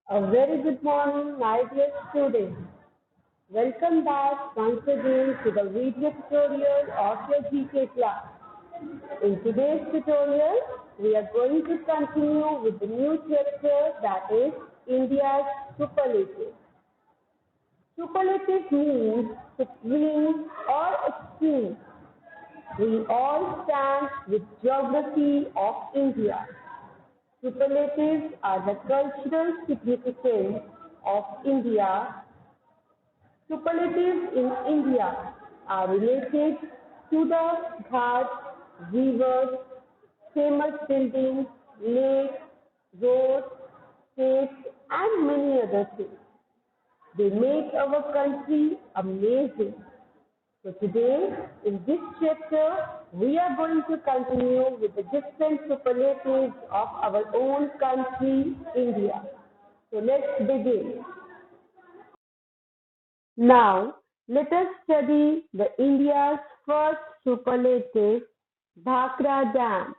A very good morning, my dear students. Welcome back once again to the video tutorial of your GK class. In today's tutorial, we are going to continue with the new chapter that is India's superlative. Superlative means supreme or extreme. We all stand with geography of India. Superlatives are the cultural significance of India. Superlatives in India are related to the ghats, rivers, famous buildings, lakes, roads, states, and many other things. They make our country amazing. So today, in this chapter, we are going to continue with the different superlatives of our own country, India. So let's begin. Now, let us study the India's first superlative, Bhakra Dam,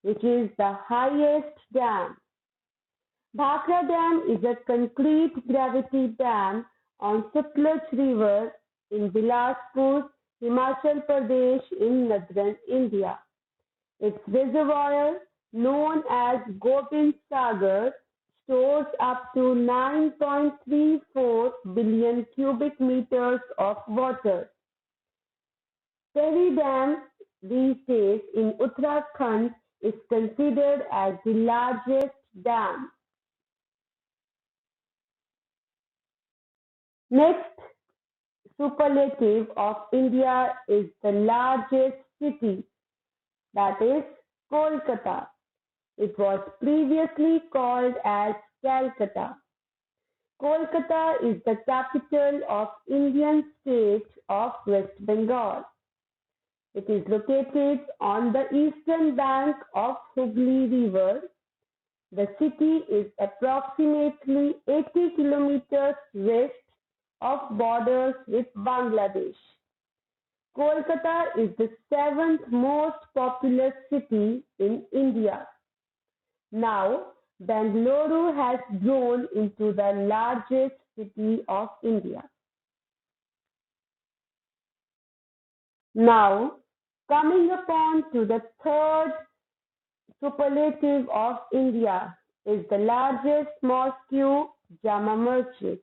which is the highest dam. Bhakra Dam is a concrete gravity dam on Sutlej River in Bilaspur, Himachal Pradesh in northern India. Its reservoir, known as Gobind Sagar, stores up to 9.34 billion cubic meters of water. Tehri Dam, these days in Uttarakhand, is considered as the largest dam. Next superlative of India is the largest city, that is Kolkata. It was previously called as Calcutta. Kolkata is the capital of Indian state of West Bengal. It is located on the eastern bank of Hooghly River. The city is approximately 80 kilometers west of borders with Bangladesh. Kolkata is the seventh most populous city in India. Now, Bengaluru has grown into the largest city of India. Now, coming upon to the third superlative of India is the largest mosque, Jama Masjid.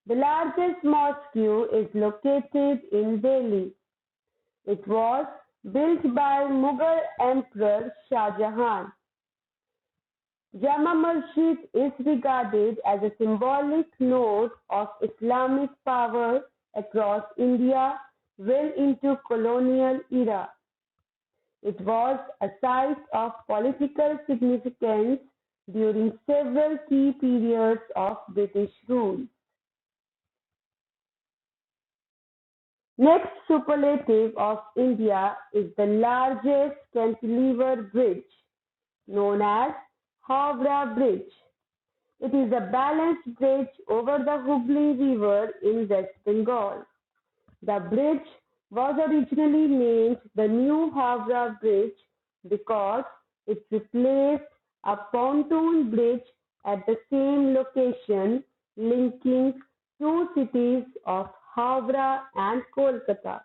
The largest mosque is located in Delhi. It was built by Mughal Emperor Shah Jahan. Jama Masjid is regarded as a symbolic node of Islamic power across India well into colonial era. It was a site of political significance during several key periods of British rule. Next superlative of India is the largest cantilever bridge, known as Howrah Bridge. It is a balanced bridge over the Hooghly River in West Bengal. The bridge was originally named the New Howrah Bridge because it replaced a pontoon bridge at the same location, linking two cities of Howrah and Kolkata.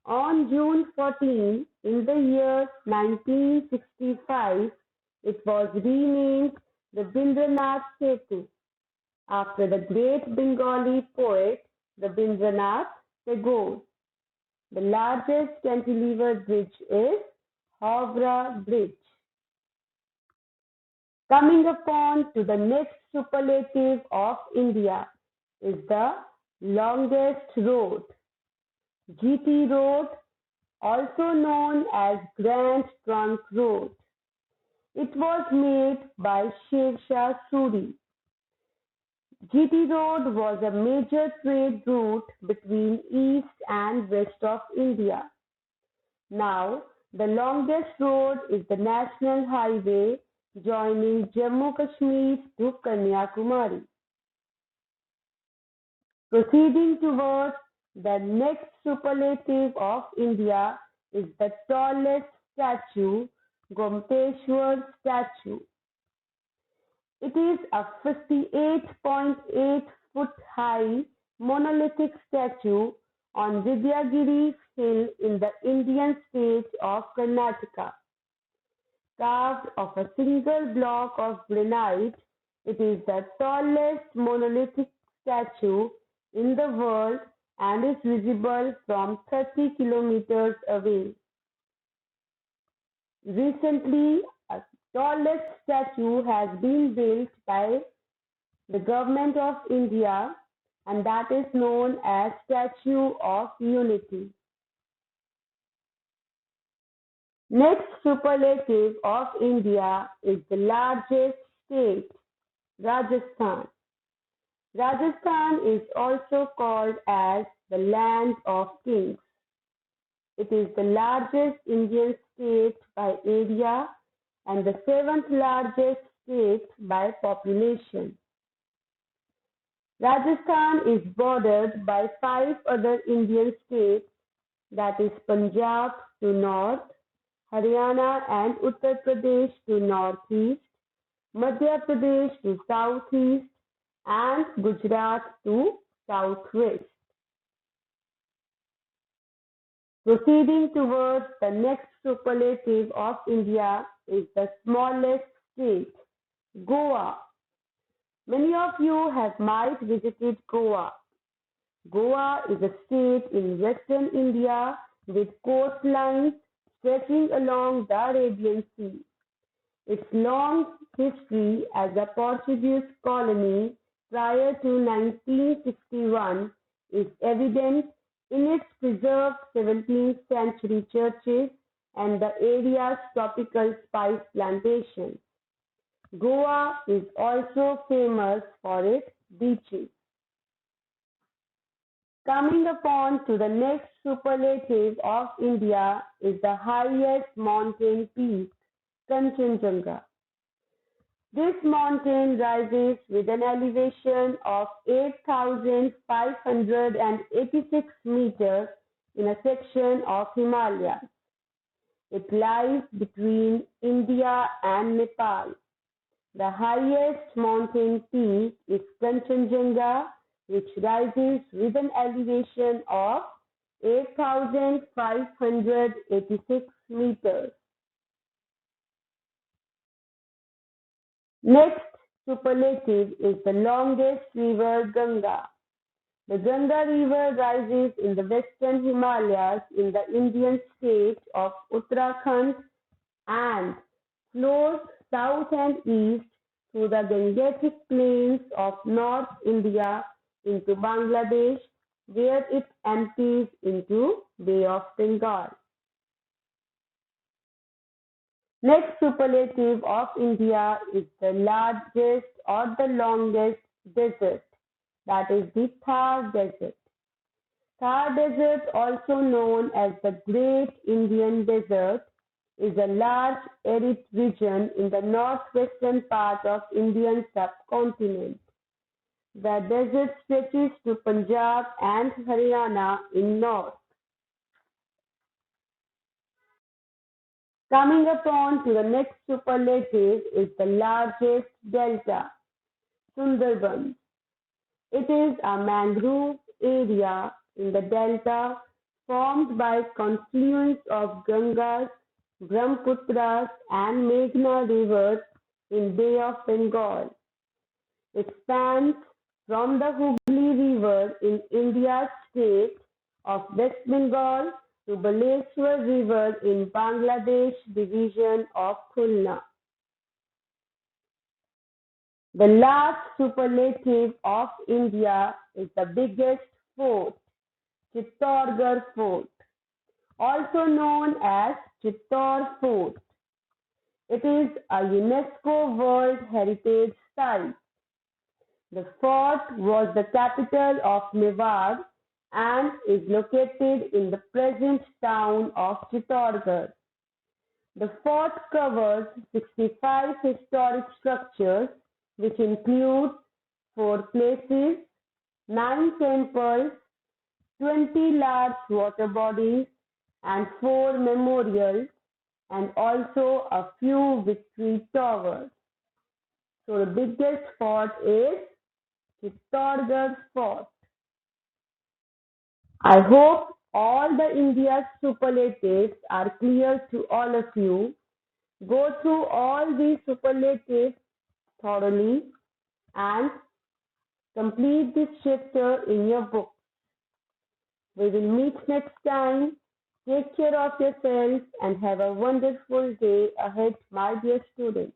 On June 14, in the year 1965, it was renamed the Rabindranath Setu after the great Bengali poet Rabindranath Tagore. The largest cantilever bridge is Howrah Bridge. Coming upon to the next superlative of India is the longest road. GT Road, also known as Grand Trunk Road. It was made by Sher Shah Suri. GT Road was a major trade route between east and west of India. Now, the longest road is the National Highway joining Jammu Kashmir to Kanyakumari. Proceeding towards the next superlative of India is the tallest statue, Gompeshwar statue. It is a 58.8 foot high monolithic statue on Vidyagiri Hill in the Indian state of Karnataka. Carved of a single block of granite, it is the tallest monolithic statue in the world and is visible from 30 kilometers away. Recently, a tallest statue has been built by the Government of India, and that is known as Statue of Unity. Next superlative of India is the largest state, Rajasthan. Rajasthan is also called as the land of kings. It is the largest Indian state by area and the seventh largest state by population. Rajasthan is bordered by five other Indian states, that is Punjab to north, Haryana and Uttar Pradesh to northeast, Madhya Pradesh to southeast, and Gujarat to southwest. Proceeding towards the next superlative of India is the smallest state, Goa. Many of you have might visited Goa. Goa is a state in western India with coastlines stretching along the Arabian Sea. Its long history as a Portuguese colony prior to 1961 is evident in its preserved 17th century churches and the area's tropical spice plantations. Goa is also famous for its beaches. Coming upon to the next superlative of India is the highest mountain peak, Kanchenjunga. This mountain rises with an elevation of 8,586 meters in a section of Himalayas. It lies between India and Nepal. The highest mountain peak is Kanchenjunga, which rises with an elevation of 8,586 meters. Next superlative is the longest river, Ganga. The Ganga River rises in the western Himalayas in the Indian state of Uttarakhand and flows south and east through the Gangetic plains of North India into Bangladesh, where it empties into Bay of Bengal. Next superlative of India is the largest or the longest desert, that is the Thar Desert. Thar Desert, also known as the Great Indian Desert, is a large arid region in the northwestern part of Indian subcontinent. The desert stretches to Punjab and Haryana in north. Coming upon to the next superlative is the largest delta, Sundarbans. It is a mangrove area in the delta formed by confluence of Gangas, Brahmaputras and Meghna rivers in Bay of Bengal. It spans from the Hooghly River in India's state of West Bengal to Baleshwar River in Bangladesh division of Khulna. The last superlative of India is the biggest fort, Chittorgarh Fort, also known as Chittor Fort. It is a UNESCO World Heritage Site. The fort was the capital of Mewar and is located in the present town of Chittorgarh. The fort covers 65 historic structures, which include 4 places, 9 temples, 20 large water bodies, and 4 memorials, and also a few victory towers. So the biggest fort is Chittorgarh Fort. I hope all the India's superlatives are clear to all of you. Go through all these superlatives thoroughly and complete this chapter in your book. We will meet next time. Take care of yourself and have a wonderful day ahead, my dear students.